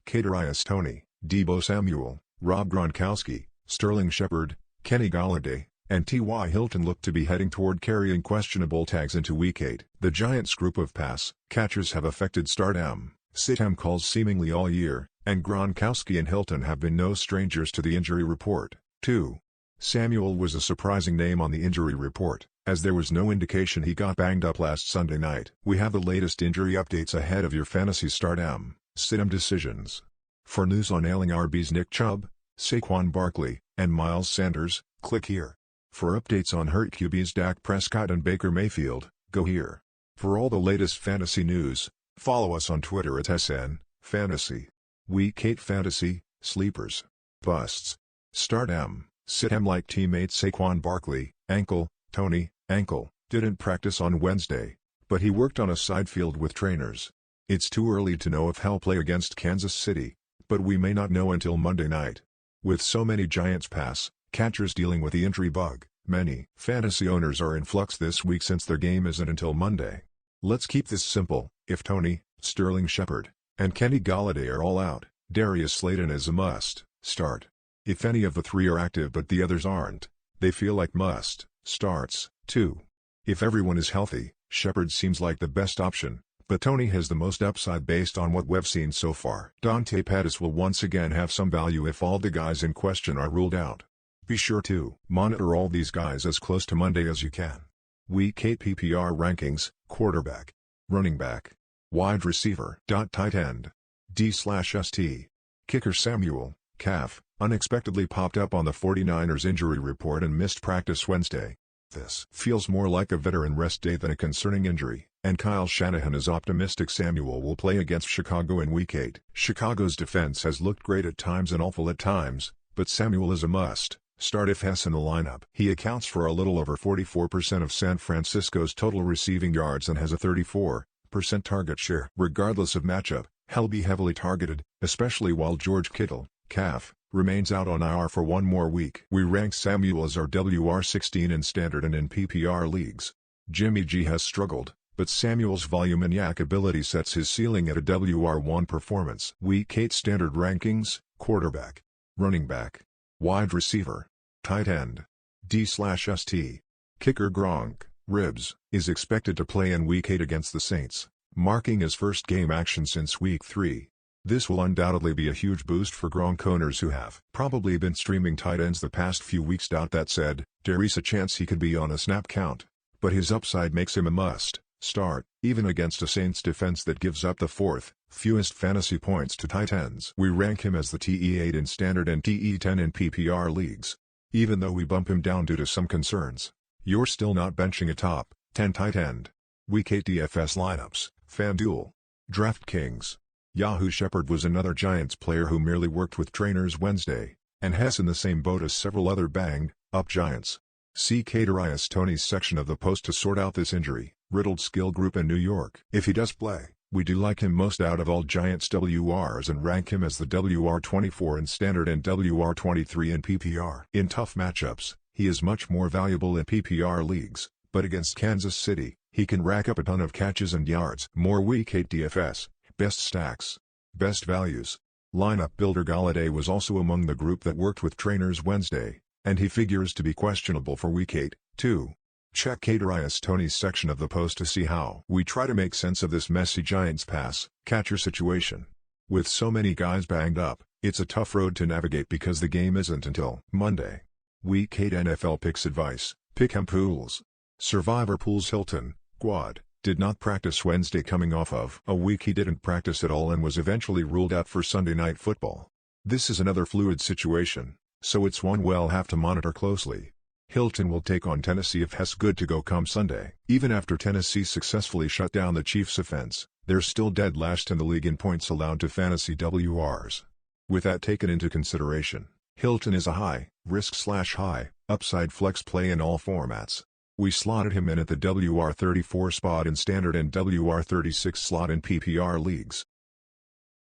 Kadarius Toney, Deebo Samuel, Rob Gronkowski, Sterling Shepard, Kenny Golladay, and T.Y. Hilton look to be heading toward carrying questionable tags into Week 8. The Giants' group of pass catchers have affected sit-em calls seemingly all year, and Gronkowski and Hilton have been no strangers to the injury report, too. Samuel was a surprising name on the injury report, as there was no indication he got banged up last Sunday night. We have the latest injury updates ahead of your fantasy sit-em decisions. For news on ailing RBs Nick Chubb, Saquon Barkley, and Miles Sanders, click here. For updates on hurt QBs Dak Prescott and Baker Mayfield, go here. For all the latest fantasy news, follow us on Twitter at SNFantasy. Week 8 Fantasy, Sleepers, Busts, sit-em like teammate Saquon Barkley, ankle, Toney, ankle, didn't practice on Wednesday, but he worked on a side field with trainers. It's too early to know if he'll play against Kansas City, but we may not know until Monday night. With so many Giants pass catchers dealing with the injury bug, many fantasy owners are in flux this week since their game isn't until Monday. Let's keep this simple. If Toney, Sterling Shepard, and Kenny Golladay are all out, Darius Slayton is a must-start. If any of the three are active but the others aren't, they feel like must-starts, too. If everyone is healthy, Shepard seems like the best option, but Toney has the most upside based on what we've seen so far. Dante Pettis will once again have some value if all the guys in question are ruled out. Be sure to monitor all these guys as close to Monday as you can. Week 8 PPR rankings: quarterback, running back, wide receiver. Tight end, D/ST. Kicker Samuel, calf, unexpectedly popped up on the 49ers injury report and missed practice Wednesday. This feels more like a veteran rest day than a concerning injury, and Kyle Shanahan is optimistic Samuel will play against Chicago in Week 8. Chicago's defense has looked great at times and awful at times, but Samuel is a must-start if Hess in the lineup. He accounts for a little over 44% of San Francisco's total receiving yards and has a 34% target share. Regardless of matchup, he'll be heavily targeted, especially while George Kittle, calf, remains out on IR for one more week. We rank Samuel as our WR16 in standard and in PPR leagues. Jimmy G has struggled, but Samuel's volume and yak ability sets his ceiling at a WR1 performance. Week 8 standard rankings: quarterback, running back, wide receiver, tight end, D/ST. Kicker Gronk, ribs, is expected to play in Week 8 against the Saints, marking his first game action since Week 3. This will undoubtedly be a huge boost for Gronk owners who have probably been streaming tight ends the past few weeks. That said, there's a chance he could be on a snap count, but his upside makes him a must-start, even against a Saints defense that gives up the fourth fewest fantasy points to tight ends. We rank him as the TE8 in standard and TE10 in PPR leagues. Even though we bump him down due to some concerns, you're still not benching a top 10 tight end. Week 8 DFS lineups: FanDuel, DraftKings, Yahoo. Shepard was another Giants player who merely worked with trainers Wednesday, and Hess in the same boat as several other banged-up Giants. See Kadarius Toney's section of the post to sort out this injury-riddled skill group in New York. If he does play, we do like him most out of all Giants WRs and rank him as the WR24 in standard and WR23 in PPR. In tough matchups, he is much more valuable in PPR leagues, but against Kansas City, he can rack up a ton of catches and yards. More Week 8 DFS. Best stacks, best values. Lineup builder Golladay was also among the group that worked with trainers Wednesday, and he figures to be questionable for Week 8, too. Check Kadarius Toney's section of the post to see how we try to make sense of this messy Giants pass catcher situation. With so many guys banged up, it's a tough road to navigate because the game isn't until Monday. Week 8 NFL picks advice: Pick'em pools. Survivor pools Hilton, quad, did not practice Wednesday, coming off of a week he didn't practice at all and was eventually ruled out for Sunday Night Football. This is another fluid situation, so it's one we'll have to monitor closely. Hilton will take on Tennessee if Hess good to go come Sunday. Even after Tennessee successfully shut down the Chiefs' offense, they're still dead last in the league in points allowed to fantasy WRs. With that taken into consideration, Hilton is a high-risk/high upside flex play in all formats. We slotted him in at the WR34 spot in standard and WR36 slot in PPR leagues.